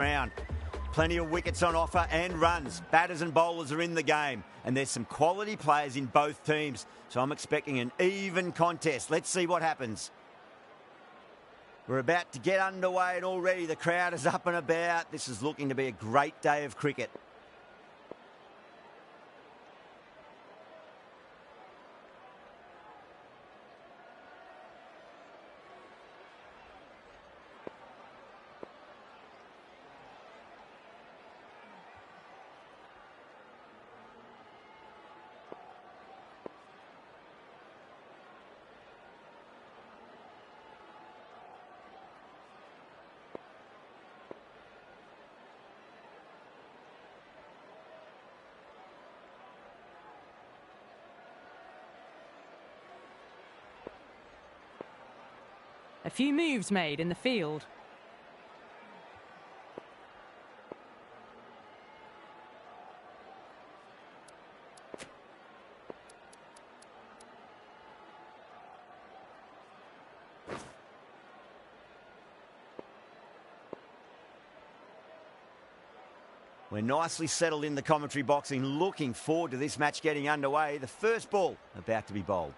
round. Plenty of wickets on offer and runs. Batters and bowlers are in the game, and there's some quality players in both teams, so I'm expecting an even contest. Let's see what happens. We're about to get underway, and already the crowd is up and about. This is looking to be a great day of cricket. A few moves made in the field. We're nicely settled in the commentary box and looking forward to this match getting underway. The first ball about to be bowled.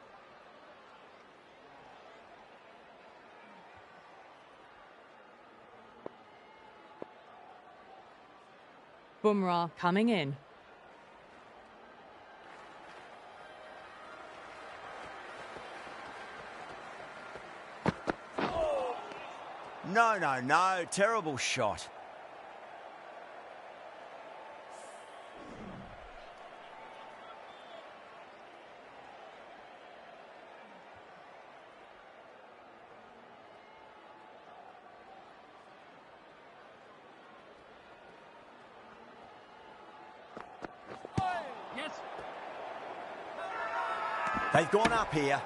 Bumrah coming in. No. Terrible shot. They've gone up here.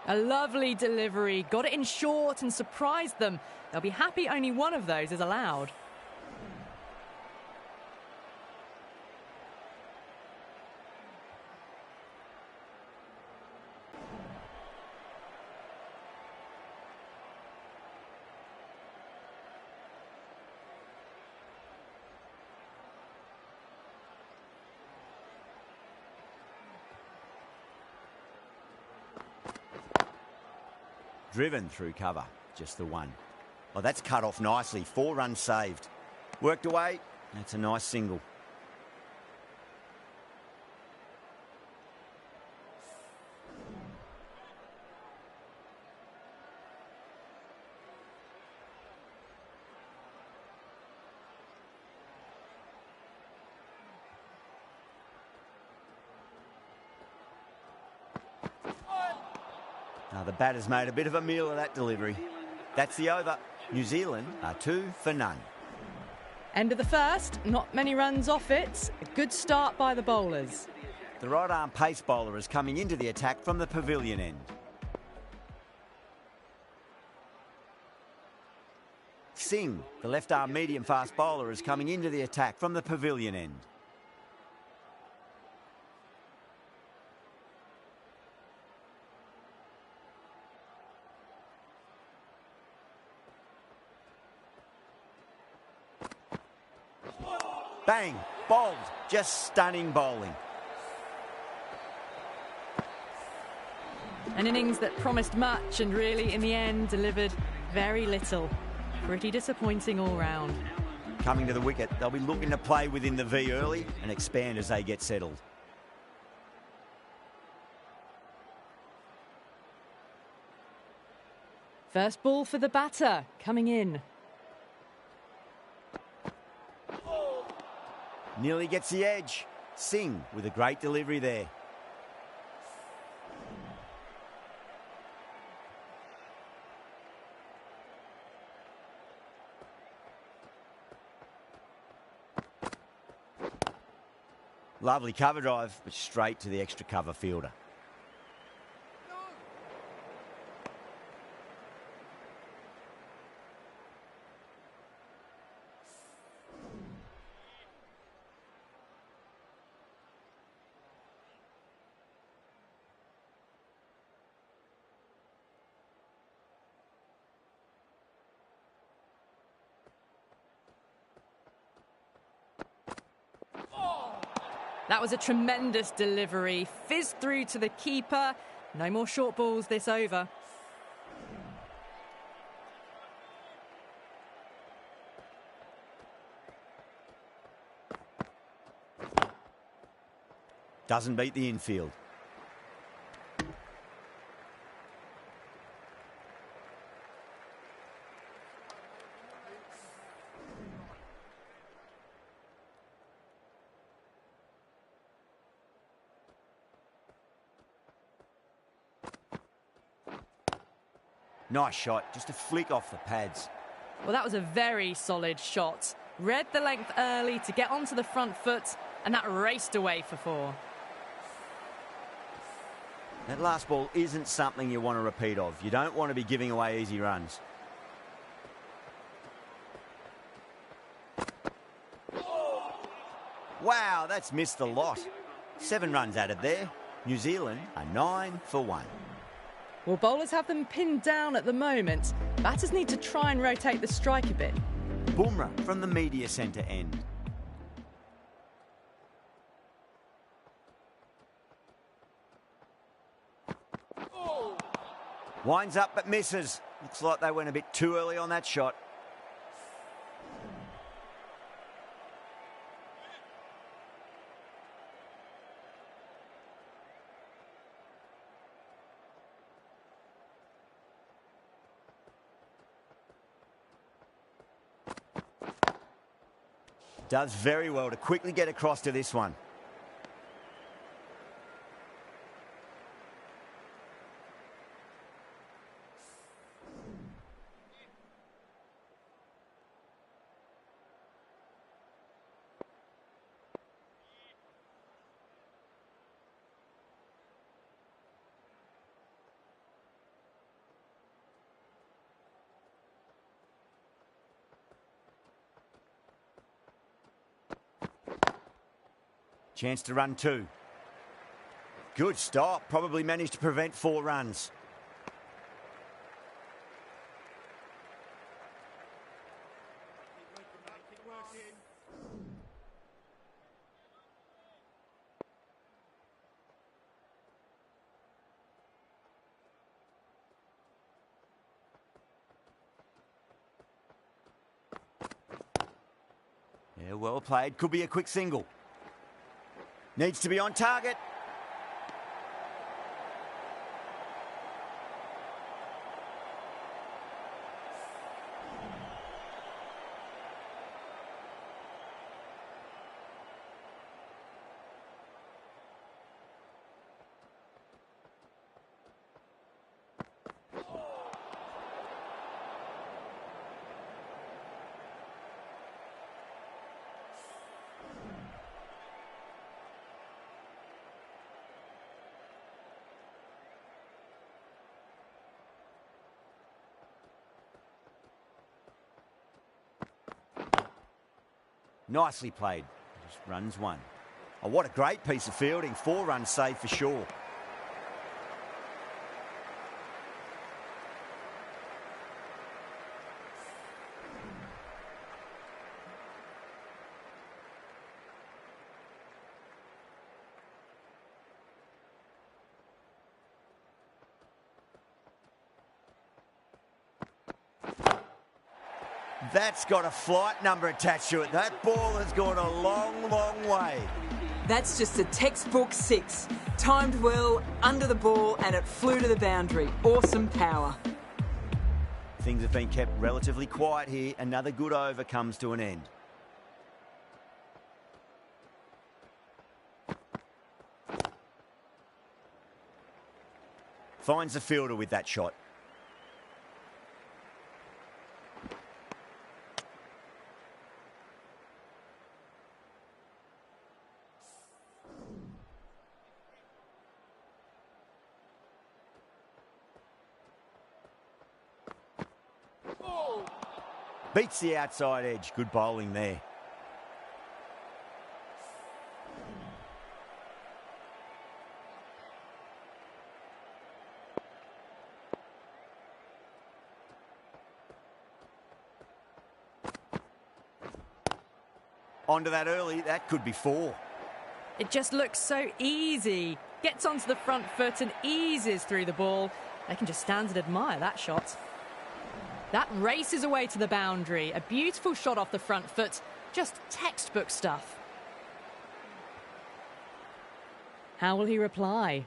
A lovely delivery. Got it in short and surprised them. They'll be happy only one of those is allowed. Driven through cover, just the one. Oh, that's cut off nicely. 4 runs saved. Worked away. That's a nice single. Now the batter's made a bit of a meal of that delivery. That's the over. New Zealand are 2 for none. End of the first, not many runs off it. A good start by the bowlers. The right-arm pace bowler is coming into the attack from the pavilion end. Singh, the left-arm medium-fast bowler, is coming into the attack from the pavilion end. Bang! Bowled. Just stunning bowling. An innings that promised much and really, in the end, delivered very little. Pretty disappointing all round. Coming to the wicket, they'll be looking to play within the V early and expand as they get settled. First ball for the batter, coming in. Nearly gets the edge. Singh with a great delivery there. Lovely cover drive, but straight to the extra cover fielder. That was a tremendous delivery. Fizzed through to the keeper. No more short balls this over. Doesn't beat the infield. Nice shot, just a flick off the pads. Well, that was a very solid shot. Read the length early to get onto the front foot, and that raced away for 4. That last ball isn't something you want to repeat of. You don't want to be giving away easy runs. Wow, that's missed a lot. 7 runs added there. New Zealand are 9 for 1. Well, bowlers have them pinned down at the moment. Batters need to try and rotate the strike a bit. Bumrah from the media centre end. Winds up but misses. Looks like they went a bit too early on that shot. Does very well to quickly get across to this one. Chance to run 2. Good stop. Probably managed to prevent 4 runs. Yeah, well played. Could be a quick single. Needs to be on target. Nicely played. Just runs 1. Oh, what a great piece of fielding. 4 runs saved for sure. That's got a flight number attached to it. That ball has gone a long, long way. That's just a textbook 6. Timed well, under the ball, and it flew to the boundary. Awesome power. Things have been kept relatively quiet here. Another good over comes to an end. Finds the fielder with that shot. Beats the outside edge. Good bowling there. Onto that early, that could be 4. It just looks so easy. Gets onto the front foot and eases through the ball. They can just stand and admire that shot. That races away to the boundary. A beautiful shot off the front foot. Just textbook stuff. How will he reply?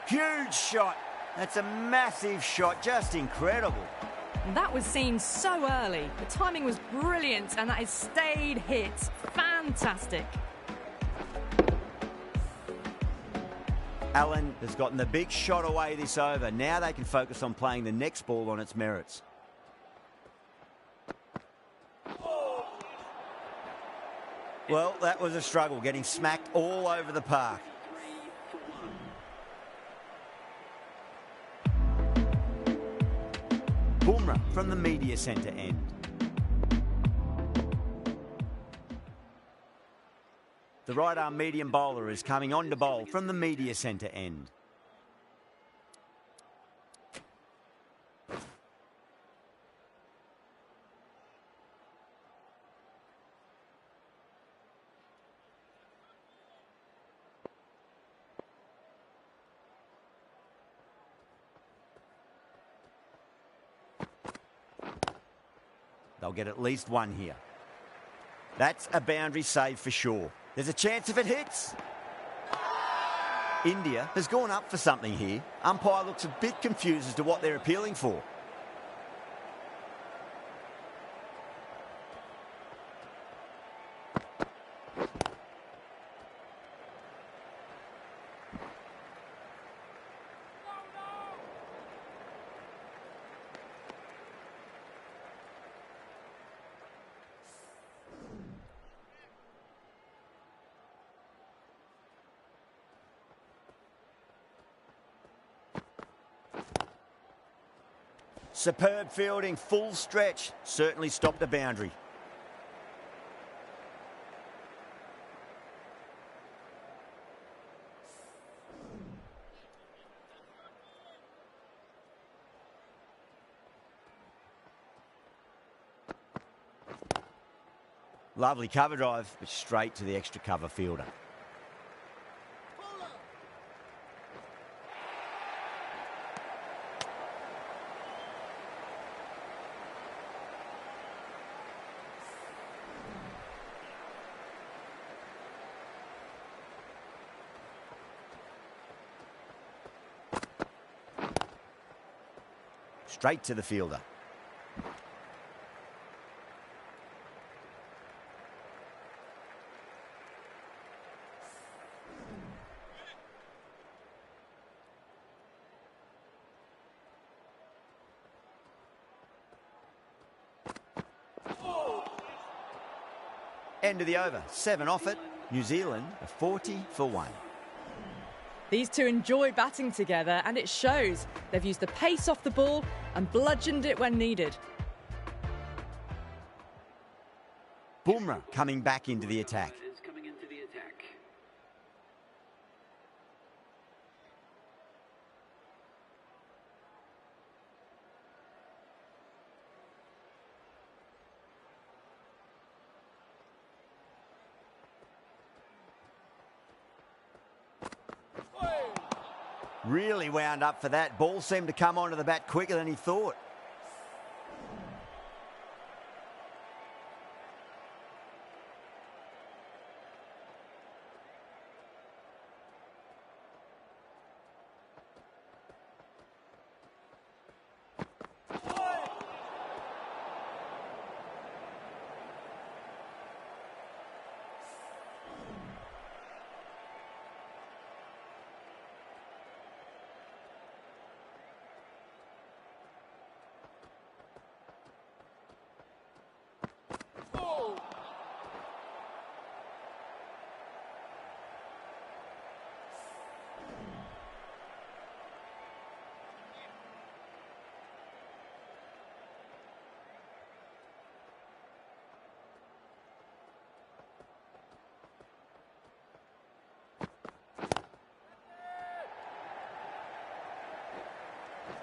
Huge shot. That's a massive shot. Just incredible. That was seen so early. The timing was brilliant and that is stayed hit. Fantastic. Allen has gotten the big shot away this over. Now they can focus on playing the next ball on its merits. Well, that was a struggle, getting smacked all over the park. Bumrah from the media centre end. The right arm medium bowler is coming on to bowl from the media centre end. They'll get at least one here. That's a boundary save for sure. There's a chance if it hits. India has gone up for something here. Umpire looks a bit confused as to what they're appealing for. Superb fielding, full stretch. Certainly stopped the boundary. Lovely cover drive, but straight to the extra cover fielder. Straight to the fielder. End of the over. 7 off it. New Zealand are 40 for 1. These two enjoy batting together and it shows. They've used the pace off the ball and bludgeoned it when needed. Bumrah coming back into the attack. Really wound up for that. Ball seemed to come onto the bat quicker than he thought.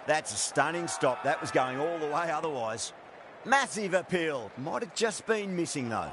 That's a stunning stop. That was going all the way otherwise. Massive appeal. Might have just been missing though.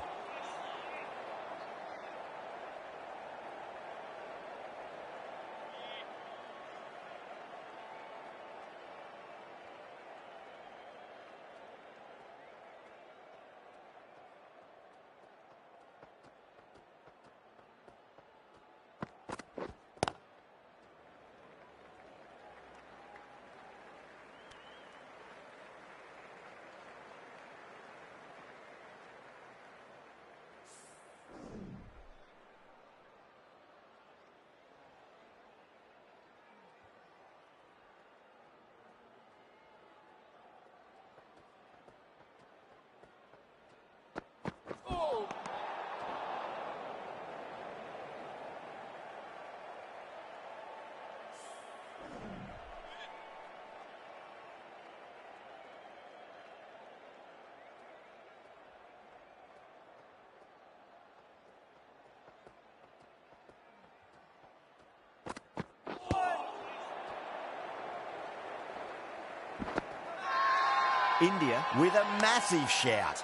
India with a massive shout.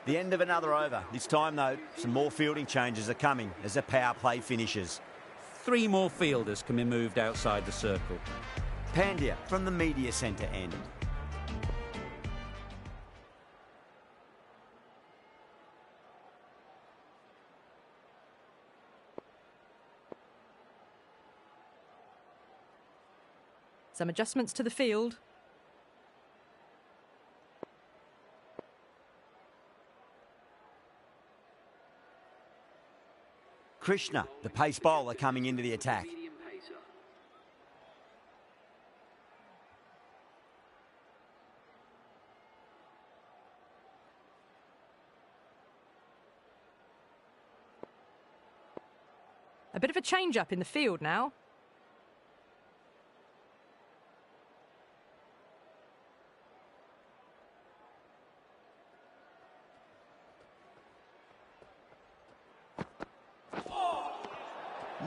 The end of another over. This time, though, some more fielding changes are coming as the power play finishes. 3 more fielders can be moved outside the circle. Pandya from the media centre end. Some adjustments to the field. Krishna, the pace bowler, coming into the attack. A bit of a change-up in the field now.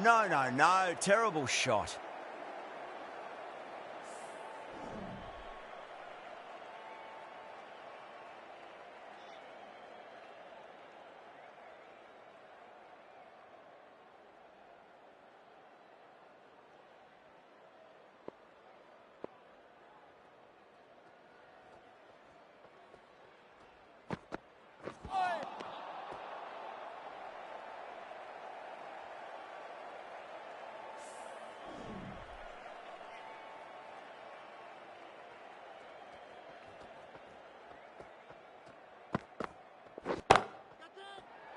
No. Terrible shot.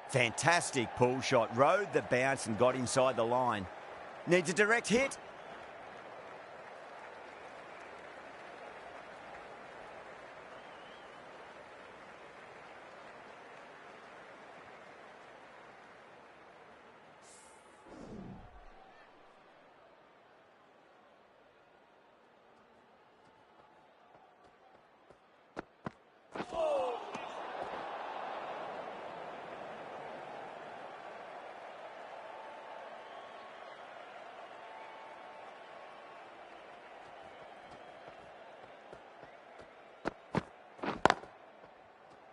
Fantastic pull shot. Rode the bounce and got inside the line. Needs a direct hit.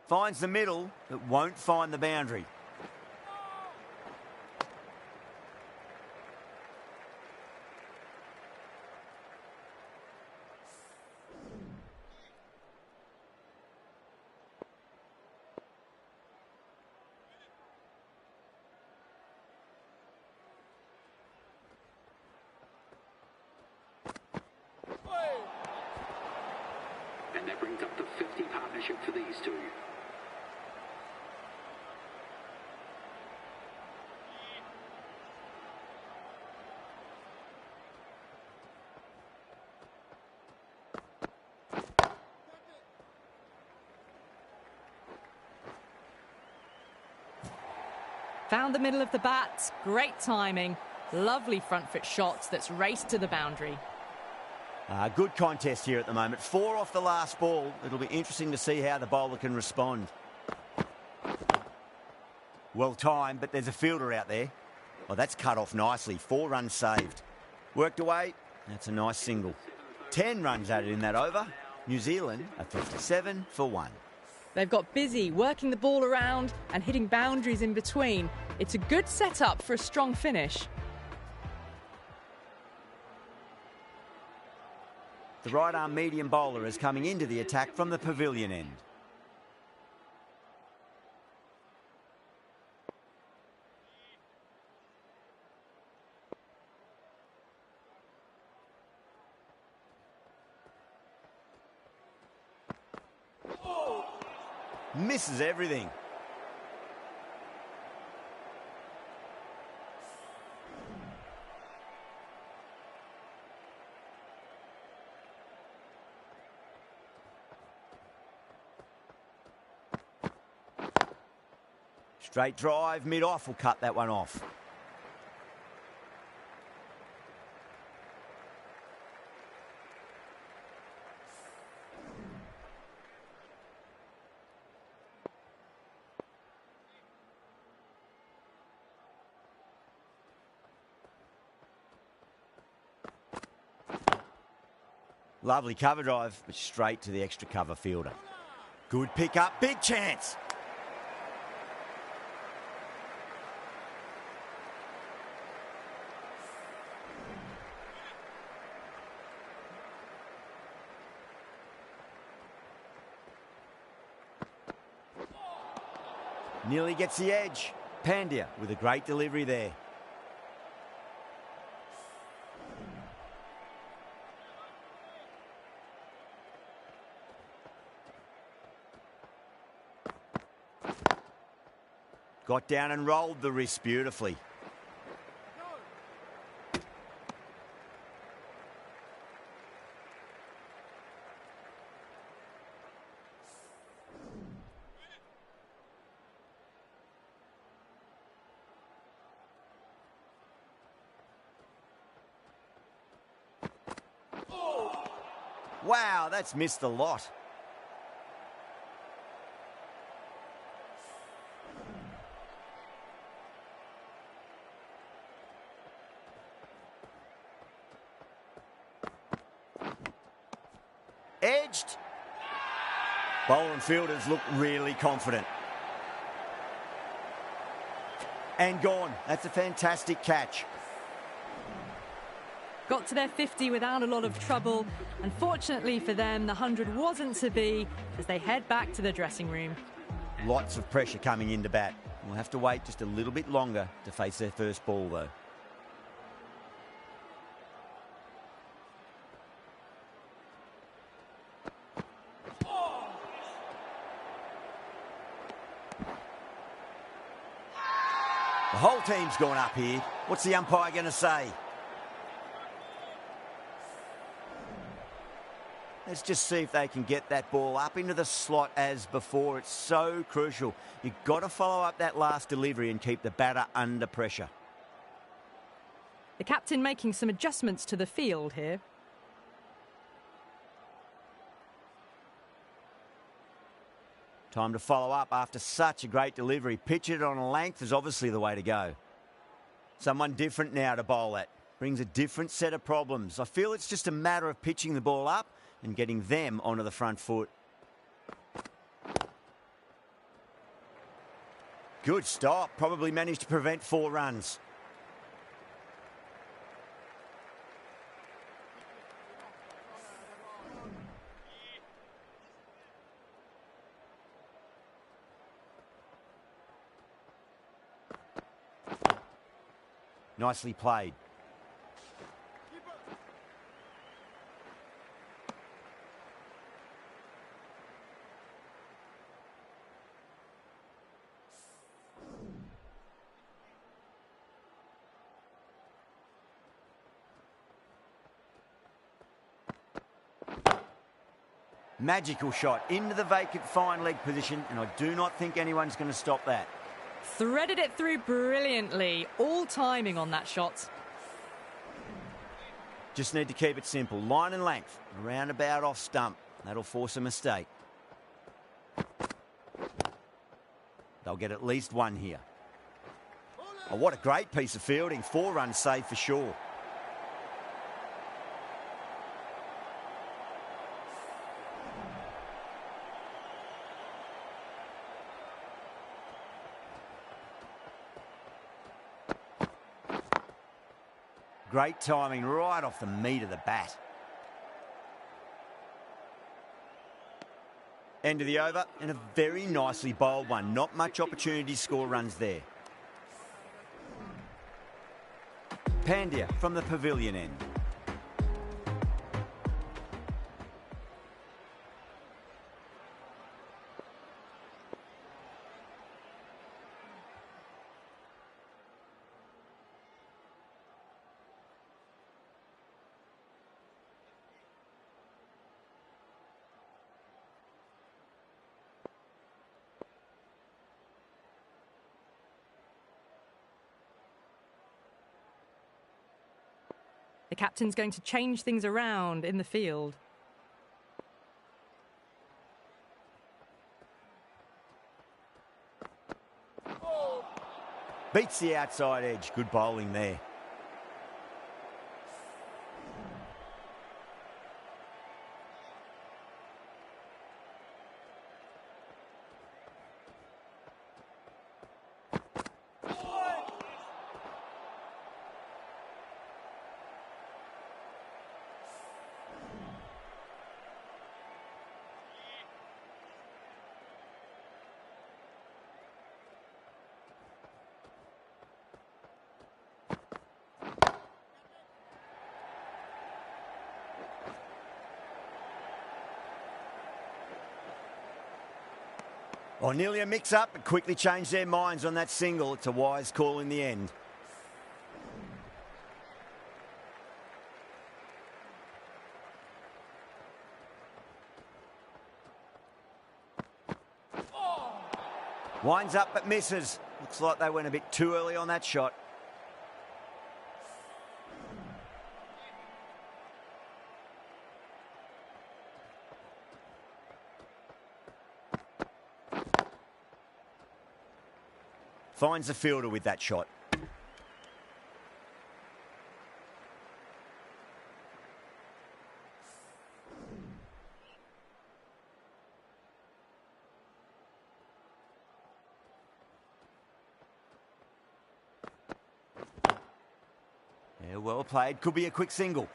Finds the middle, but won't find the boundary. And that brings up the 50 partnership for these two. Found the middle of the bat, great timing, lovely front foot shots that's raced to the boundary. Good contest here at the moment. 4 off the last ball. It'll be interesting to see how the bowler can respond. Well timed, but there's a fielder out there. Well, that's cut off nicely. 4 runs saved. Worked away. That's a nice single. 10 runs added in that over. New Zealand are 57 for 1. They've got busy working the ball around and hitting boundaries in between. It's a good setup for a strong finish. The right-arm medium bowler is coming into the attack from the pavilion end. Misses everything. Straight drive, mid-off will cut that one off. Lovely cover drive, but straight to the extra cover fielder. Good pick up, big chance. Nearly gets the edge. Pandya with a great delivery there. Got down and rolled the wrist beautifully. Wow, that's missed a lot. Edged. Bowler and fielders look really confident. And gone. That's a fantastic catch. Got to their 50 without a lot of trouble. Unfortunately for them, the 100 wasn't to be as they head back to the dressing room. Lots of pressure coming into bat. We'll have to wait just a little bit longer to face their first ball, though. The whole team's gone up here. What's the umpire going to say? Let's just see if they can get that ball up into the slot as before. It's so crucial. You've got to follow up that last delivery and keep the batter under pressure. The captain making some adjustments to the field here. Time to follow up after such a great delivery. Pitch it on a length is obviously the way to go. Someone different now to bowl at. Brings a different set of problems. I feel it's just a matter of pitching the ball up and getting them onto the front foot. Good stop. Probably managed to prevent 4 runs. Nicely played. Magical shot into the vacant fine leg position, and I do not think anyone's going to stop that. Threaded it through brilliantly. All timing on that shot. Just need to keep it simple. Line and length. Roundabout off stump. That'll force a mistake. They'll get at least one here. Oh, what a great piece of fielding. 4 runs saved for sure. Great timing right off the meat of the bat. End of the over, and a very nicely bowled one. Not much opportunity to score runs there. Pandya from the pavilion end. The captain's going to change things around in the field. Beats the outside edge. Good bowling there. Oh, nearly a mix-up, but quickly changed their minds on that single. It's a wise call in the end. Winds up but misses. Looks like they went a bit too early on that shot. Finds the fielder with that shot. Yeah, well played. Could be a quick single.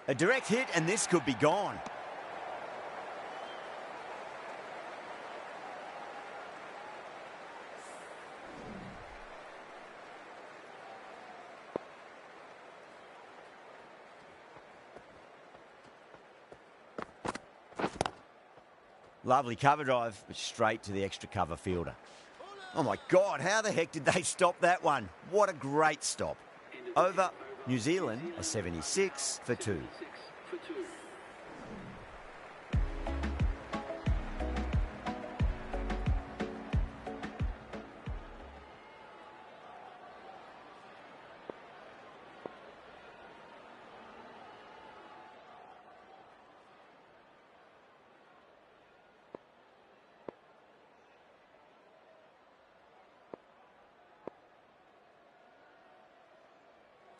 A direct hit and this could be gone. Lovely cover drive, but straight to the extra cover fielder. Oh my God, how the heck did they stop that one? What a great stop. Over, New Zealand, a 76 for 2.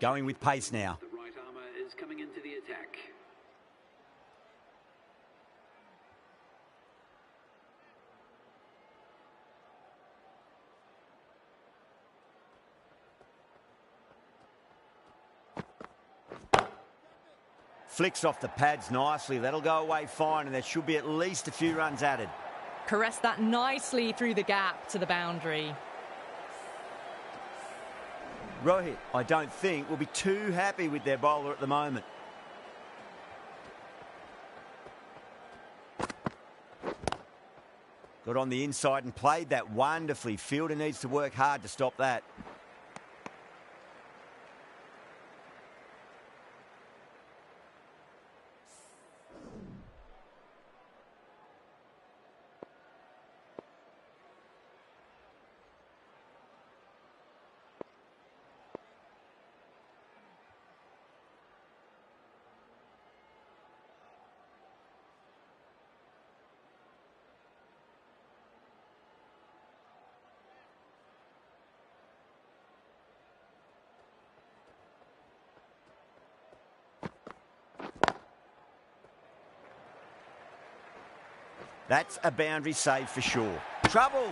Going with pace now. The right armour is coming into the attack. Flicks off the pads nicely. That'll go away fine, and there should be at least a few runs added. Caressed that nicely through the gap to the boundary. Rohit, I don't think, will be too happy with their bowler at the moment. Got on the inside and played that wonderfully. Fielder needs to work hard to stop that. That's a boundary save for sure. Trouble!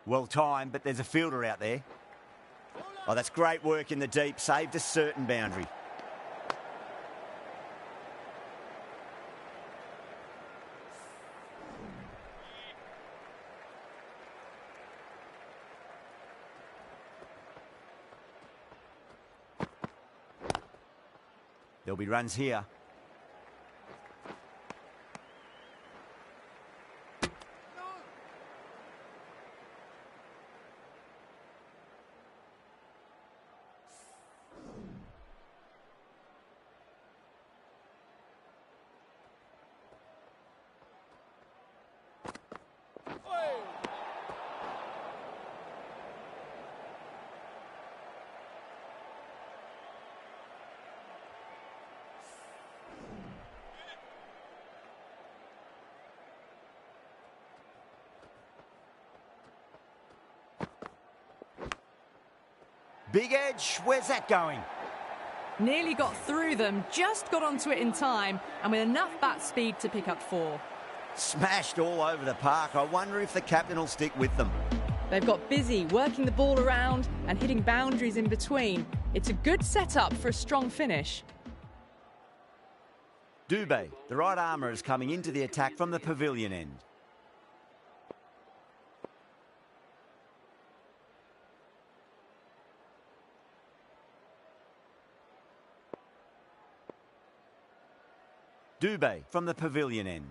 Well timed, but there's a fielder out there. Oh, that's great work in the deep. Saved a certain boundary. There'll be runs here. Big edge, where's that going? Nearly got through them, just got onto it in time, and with enough bat speed to pick up 4. Smashed all over the park. I wonder if the captain will stick with them. They've got busy working the ball around and hitting boundaries in between. It's a good setup for a strong finish. Dubé, the right armour, is coming into the attack from the pavilion end. Dubé from the pavilion end.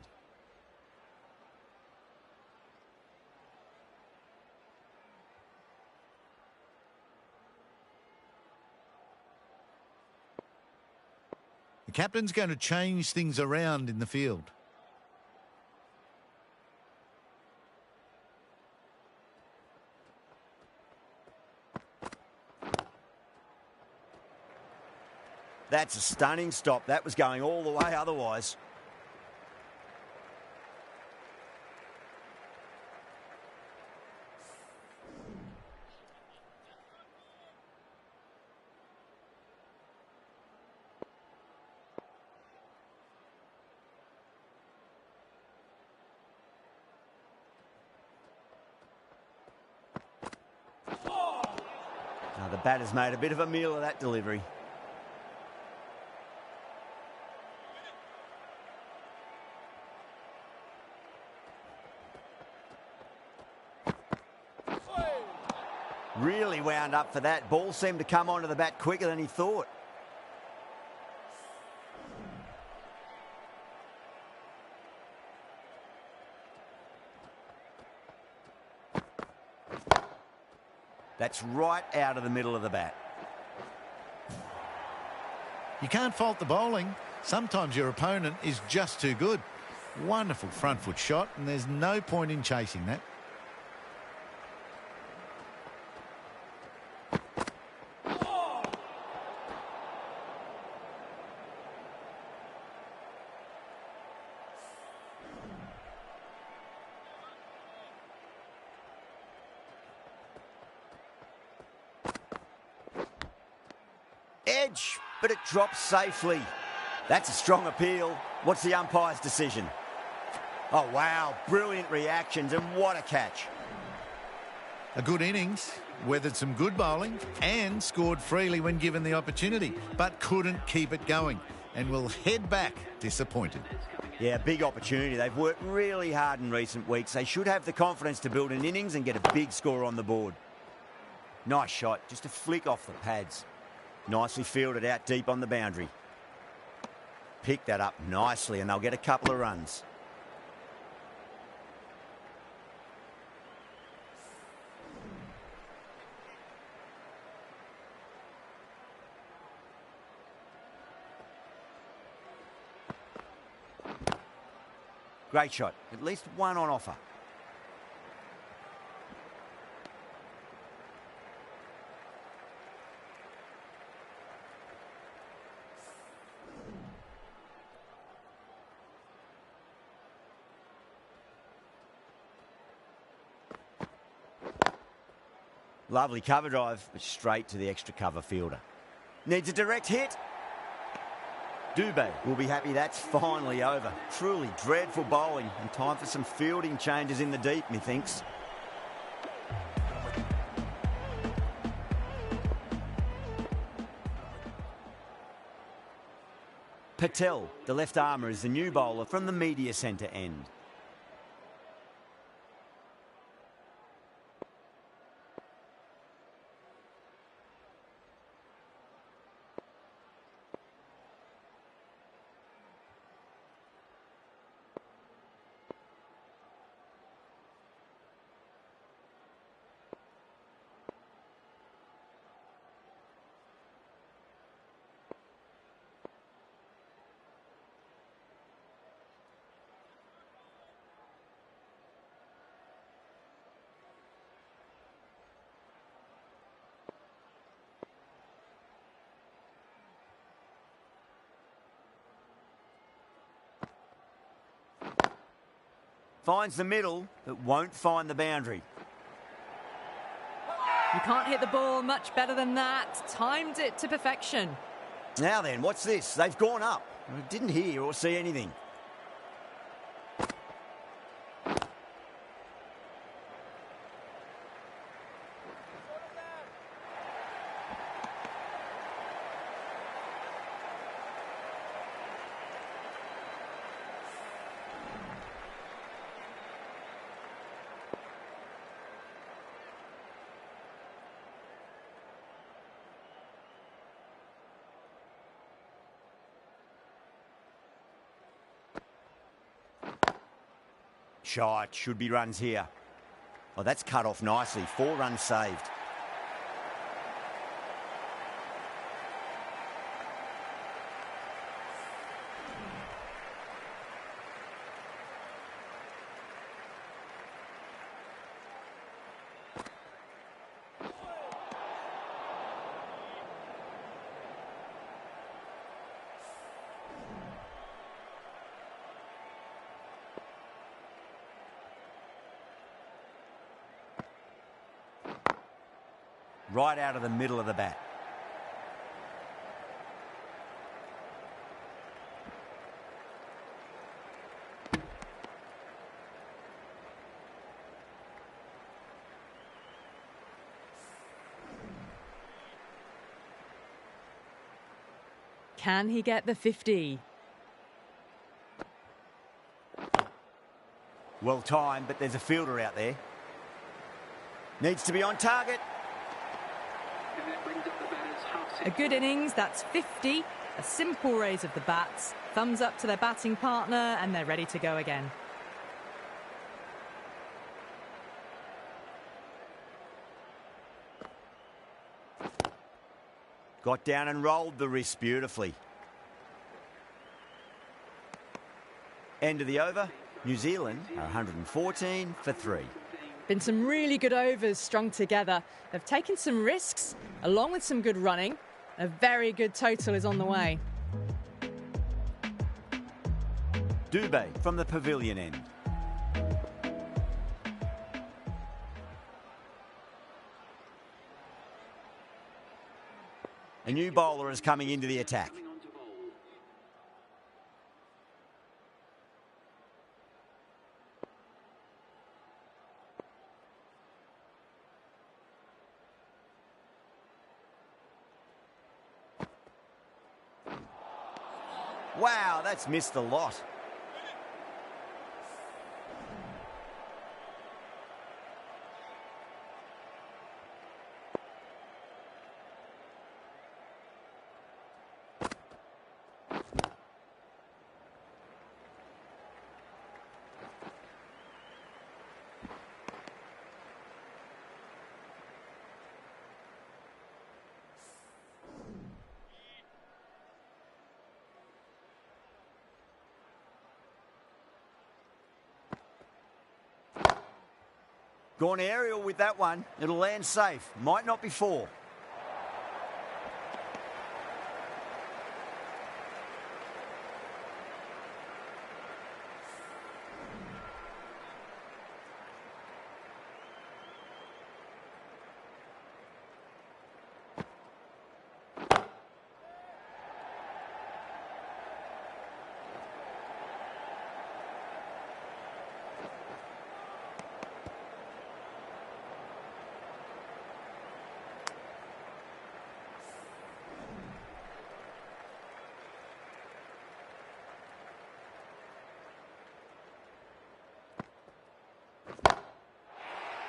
The captain's going to change things around in the field. That's a stunning stop. That was going all the way otherwise. Now the batter's made a bit of a meal of that delivery. Really wound up for that. Ball seemed to come onto the bat quicker than he thought. That's right out of the middle of the bat. You can't fault the bowling. Sometimes your opponent is just too good. Wonderful front foot shot, and there's no point in chasing that. Edge, but it drops safely. That's a strong appeal. What's the umpire's decision? Oh, wow. Brilliant reactions, and what a catch. A good innings, weathered some good bowling, and scored freely when given the opportunity, but couldn't keep it going, and will head back disappointed. Yeah, big opportunity. They've worked really hard in recent weeks. They should have the confidence to build an innings and get a big score on the board. Nice shot, just a flick off the pads. Nicely fielded out deep on the boundary. Pick that up nicely and they'll get a couple of runs. Great shot. At least one on offer. Lovely cover drive, but straight to the extra cover fielder. Needs a direct hit. Dubé will be happy that's finally over. Truly dreadful bowling and time for some fielding changes in the deep, methinks. Patel, the left armour, is the new bowler from the media centre end. Finds the middle, but won't find the boundary. You can't hit the ball much better than that. Timed it to perfection. Now then, what's this? They've gone up. I didn't hear or see anything. Shot, should be runs here. Oh, that's cut off nicely. 4 runs saved. Right out of the middle of the bat. Can he get the 50? Well timed, but there's a fielder out there. Needs to be on target. And that brings up the batter's half A good innings, that's 50. A simple raise of the bats. Thumbs up to their batting partner, and they're ready to go again. Got down and rolled the wrist beautifully. End of the over. New Zealand are 114 for 3. Been some really good overs strung together. They've taken some risks, along with some good running. A very good total is on the way. Dubé from the pavilion end. A new bowler is coming into the attack. coming on to bowl. Wow, that's missed a lot. Gone aerial with that one. It'll land safe. Might not be 4.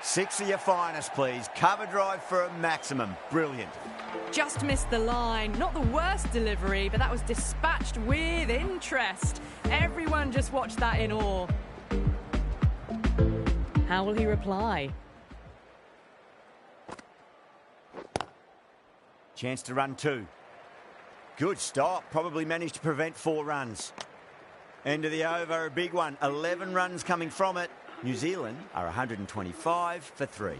Six of your finest, please. Cover drive for a maximum. Brilliant. Just missed the line. Not the worst delivery, but that was dispatched with interest. Everyone just watched that in awe. How will he reply? Chance to run 2. Good stop. Probably managed to prevent 4 runs. End of the over, a big one. 11 runs coming from it. New Zealand are 125 for 3.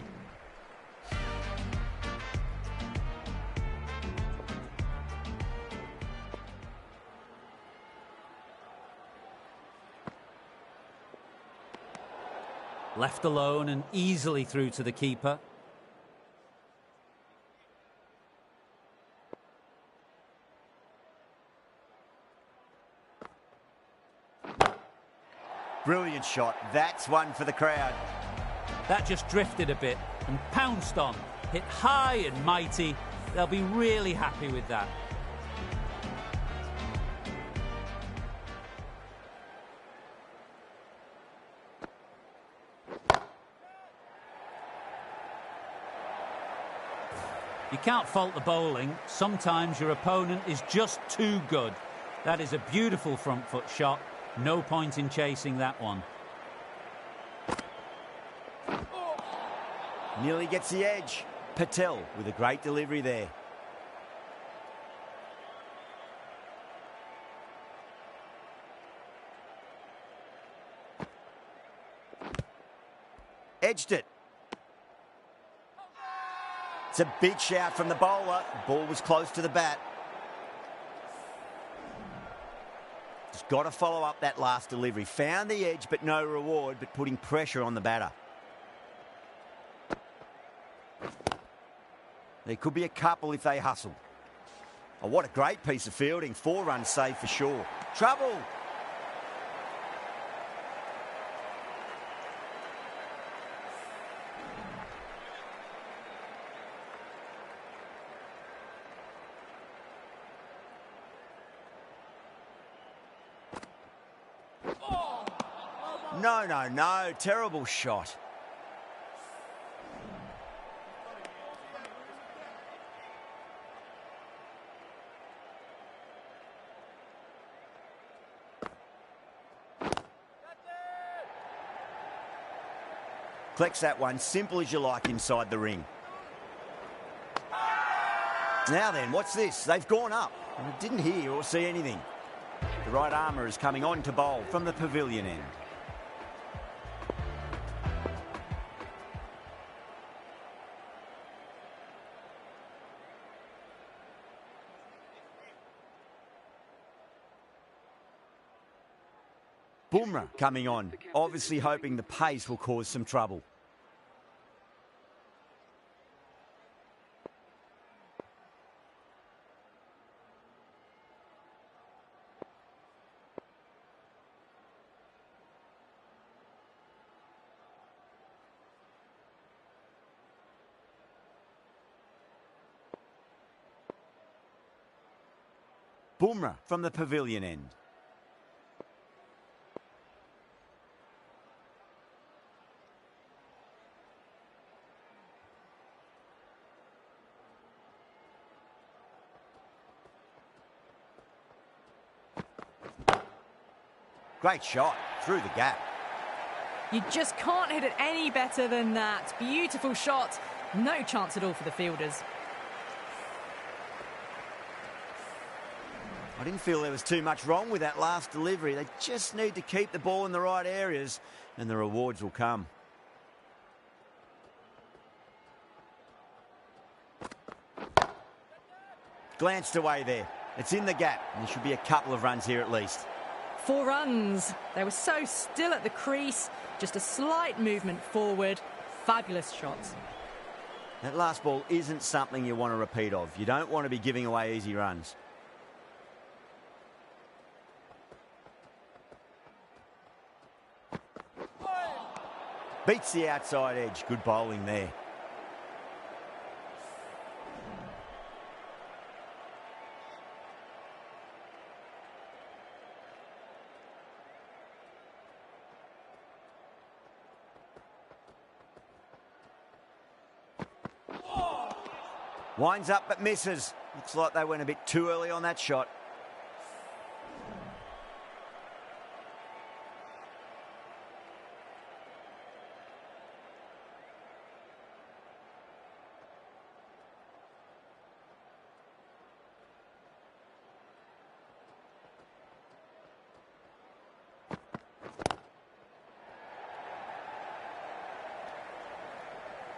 Left alone and easily through to the keeper. Brilliant shot. That's one for the crowd. That just drifted a bit and pounced on. Hit high and mighty. They'll be really happy with that. You can't fault the bowling. Sometimes your opponent is just too good. That is a beautiful front foot shot. No point in chasing that one. Nearly gets the edge. Patel with a great delivery there. Edged it. It's a big shout from the bowler. Ball was close to the bat. Just got to follow up that last delivery. Found the edge, but no reward, but putting pressure on the batter. There could be a couple if they hustle. Oh, what a great piece of fielding. 4 runs saved for sure. Trouble. No. Terrible shot. Collects that one, simple as you like inside the ring. Now then, what's this? They've gone up. And I didn't hear or see anything. The right armour is coming on to bowl from the pavilion end. Bumrah coming on, obviously hoping the pace will cause some trouble. Bumrah from the pavilion end. Great shot through the gap. You just can't hit it any better than that. Beautiful shot. No chance at all for the fielders. I didn't feel there was too much wrong with that last delivery. They just need to keep the ball in the right areas and the rewards will come. Glanced away there. It's in the gap, and there should be a couple of runs here at least. 4 runs. They were so still at the crease. Just a slight movement forward. Fabulous shots. That last ball isn't something you want to repeat of. You don't want to be giving away easy runs. Beats the outside edge. Good bowling there. Winds up but misses. Looks like they went a bit too early on that shot.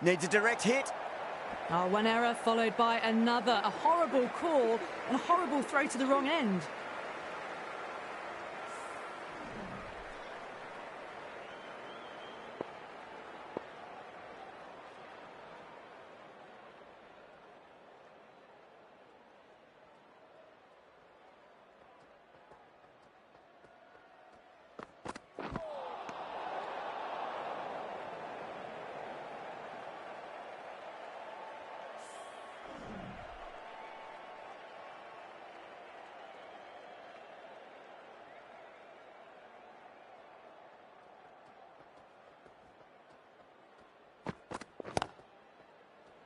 Needs a direct hit. Oh, one error followed by another. A horrible call and a horrible throw to the wrong end.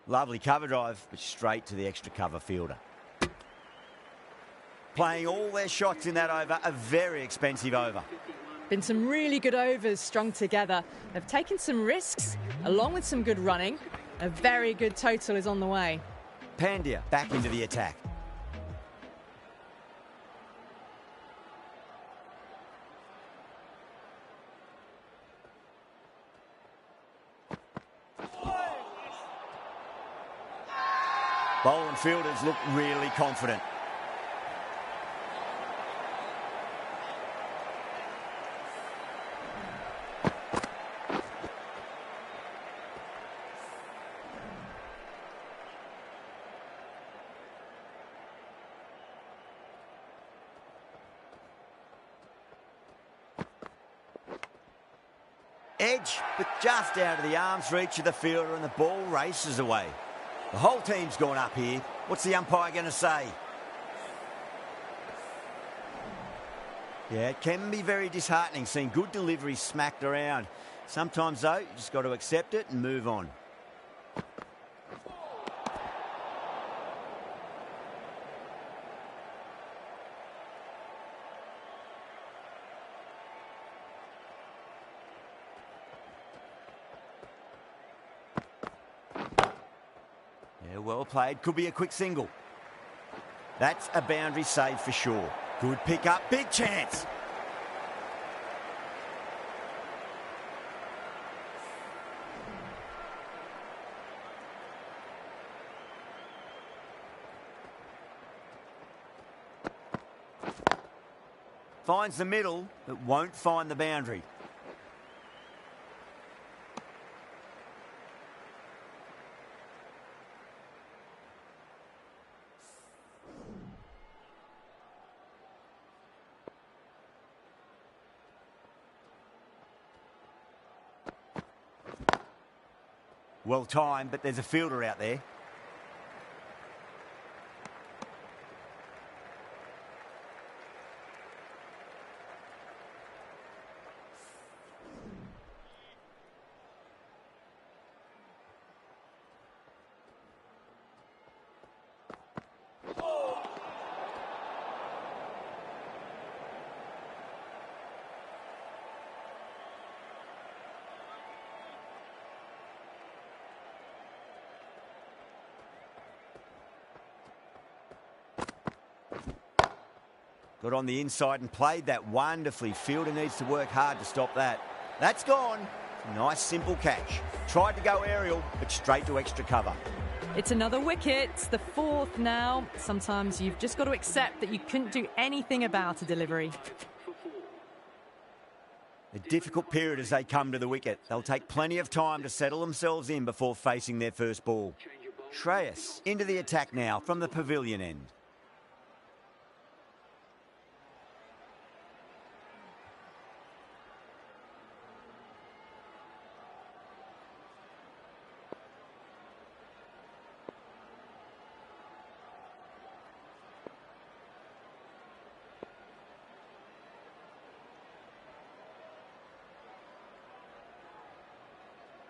Lovely cover drive, but straight to the extra cover fielder. Playing all their shots in that over, a very expensive over. Been some really good overs strung together. They've taken some risks, along with some good running. A very good total is on the way. Pandya back into the attack. Bowling fielders look really confident. Edge, but just out of the arm's reach of the fielder, and the ball races away. The whole team's gone up here. What's the umpire going to say? Yeah, it can be very disheartening seeing good deliveries smacked around. Sometimes, though, you just got to accept it and move on. Well played, could be a quick single. That's a boundary save for sure. Good pick up, big chance. Finds the middle, but won't find the boundary. Well timed, but there's a fielder out there. Got on the inside and played that wonderfully. Fielder needs to work hard to stop that. That's gone. Nice simple catch. Tried to go aerial, but straight to extra cover. It's another wicket, the fourth now. Sometimes you've just got to accept that you couldn't do anything about a delivery. A difficult period as they come to the wicket. They'll take plenty of time to settle themselves in before facing their first ball. Shreyas into the attack now from the pavilion end.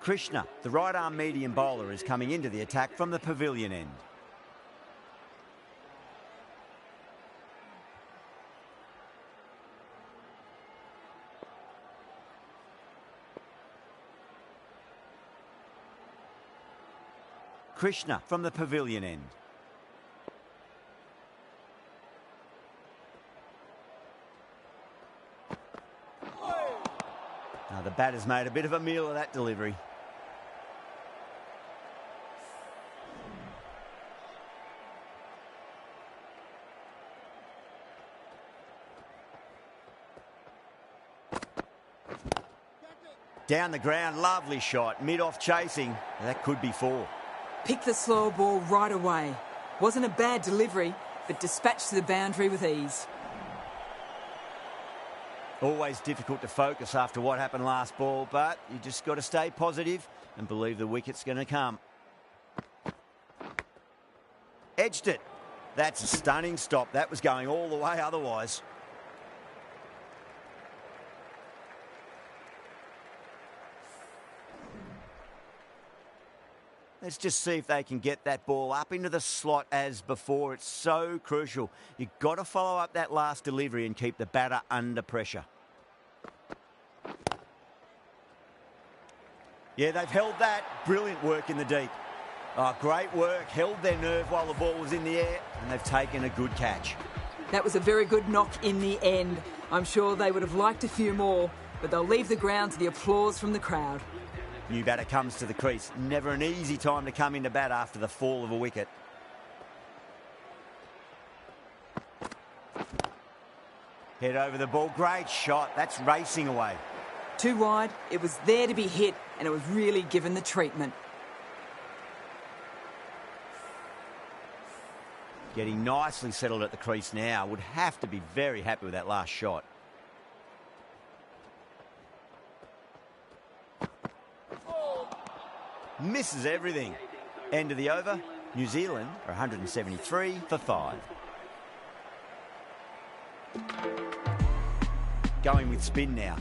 Krishna, the right-arm medium bowler, is coming into the attack from the pavilion end. Krishna from the pavilion end. Now the batter's made a bit of a meal of that delivery. Down the ground, lovely shot, mid-off chasing. That could be four. Picked the slower ball right away. Wasn't a bad delivery, but dispatched to the boundary with ease. Always difficult to focus after what happened last ball, but you just got to stay positive and believe the wicket's going to come. Edged it. That's a stunning stop. That was going all the way otherwise. Let's just see if they can get that ball up into the slot as before. It's so crucial. You've got to follow up that last delivery and keep the batter under pressure. Yeah, they've held that. Brilliant work in the deep. Oh, great work. Held their nerve while the ball was in the air, and they've taken a good catch. That was a very good knock in the end. I'm sure they would have liked a few more, but they'll leave the ground to the applause from the crowd. New batter comes to the crease. Never an easy time to come into bat after the fall of a wicket. Head over the ball. Great shot. That's racing away. Too wide. It was there to be hit, and it was really given the treatment. Getting nicely settled at the crease now. Would have to be very happy with that last shot. Misses everything. End of the over. New Zealand are 173 for 5. Going with spin now.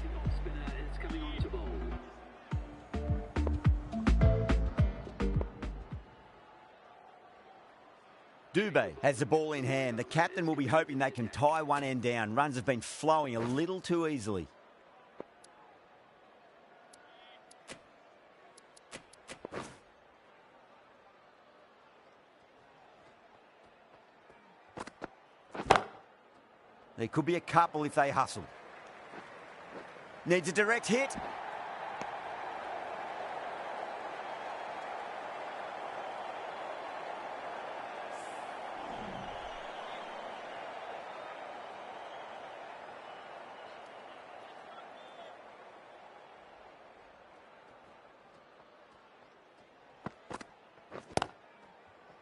Dubé has the ball in hand. The captain will be hoping they can tie one end down. Runs have been flowing a little too easily. There could be a couple if they hustle. Needs a direct hit.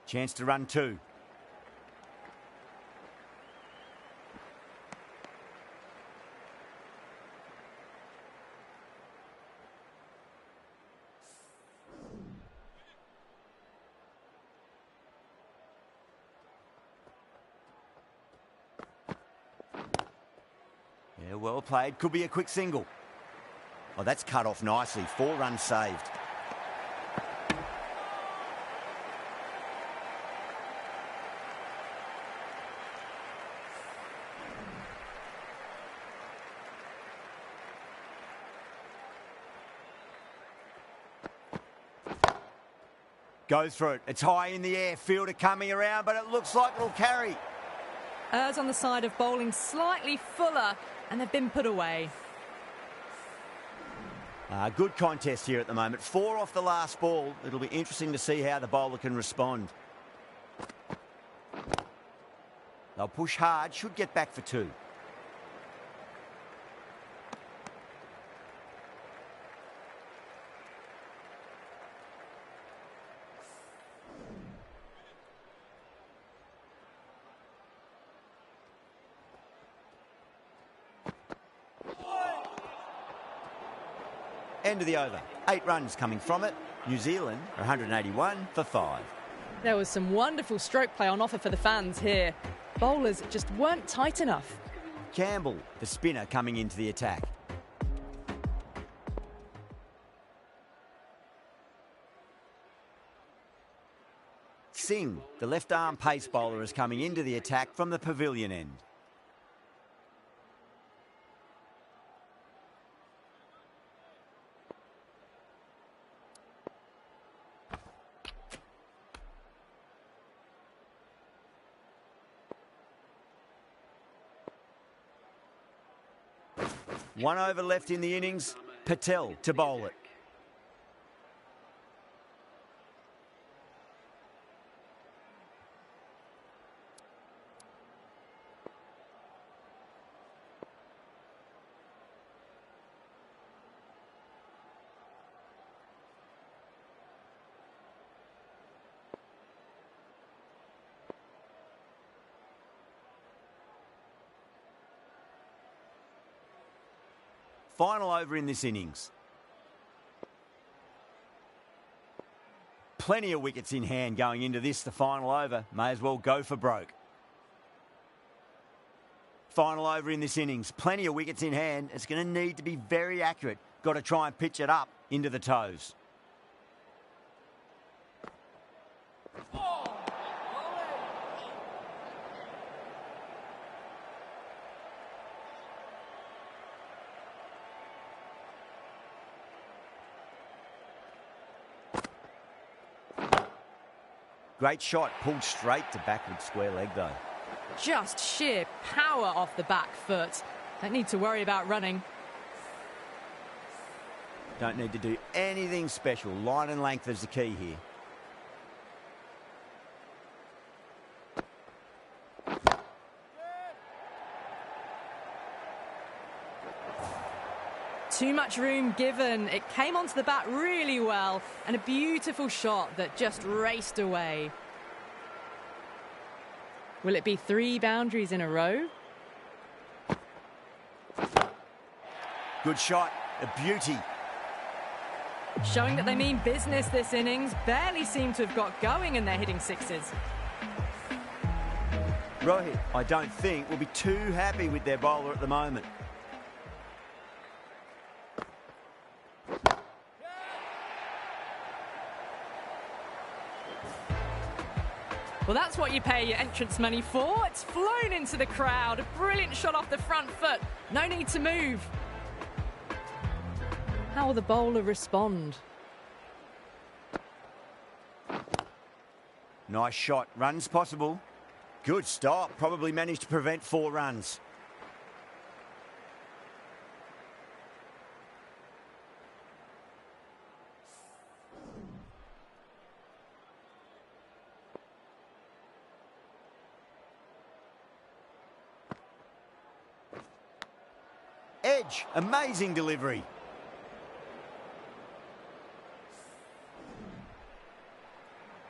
Chance to run two. Yeah, well played. Could be a quick single. Oh, that's cut off nicely. 4 runs saved. Goes for it. It's high in the air. Fielder coming around, but it looks like it'll carry. Errs on the side of bowling slightly fuller, and they've been put away. Good contest here at the moment. 4 off the last ball. It'll be interesting to see how the bowler can respond. They'll push hard, should get back for 2. End of the over. 8 runs coming from it. New Zealand are 181 for 5. There was some wonderful stroke play on offer for the fans here. Bowlers just weren't tight enough. Campbell, the spinner, coming into the attack. Singh, the left-arm pace bowler, is coming into the attack from the pavilion end. One over left in the innings. Patel to bowl it. Final over in this innings. Plenty of wickets in hand going into this, the final over. May as well go for broke. Final over in this innings. Plenty of wickets in hand. It's going to need to be very accurate. Got to try and pitch it up into the toes. Great shot, pulled straight to backward square leg though. Just sheer power off the back foot. Don't need to worry about running. Don't need to do anything special. Line and length is the key here. Too much room given. It came onto the bat really well, and a beautiful shot that just raced away. Will it be 3 boundaries in a row? Good shot, a beauty. Showing that they mean business this innings. Barely seem to have got going, and they're hitting 6s. Rohit, I don't think, will be too happy with their bowler at the moment. Well, that's what you pay your entrance money for. It's flown into the crowd. A brilliant shot off the front foot. No need to move. How will the bowler respond? Nice shot. Runs possible. Good stop. Probably managed to prevent 4 runs. Edge, amazing delivery.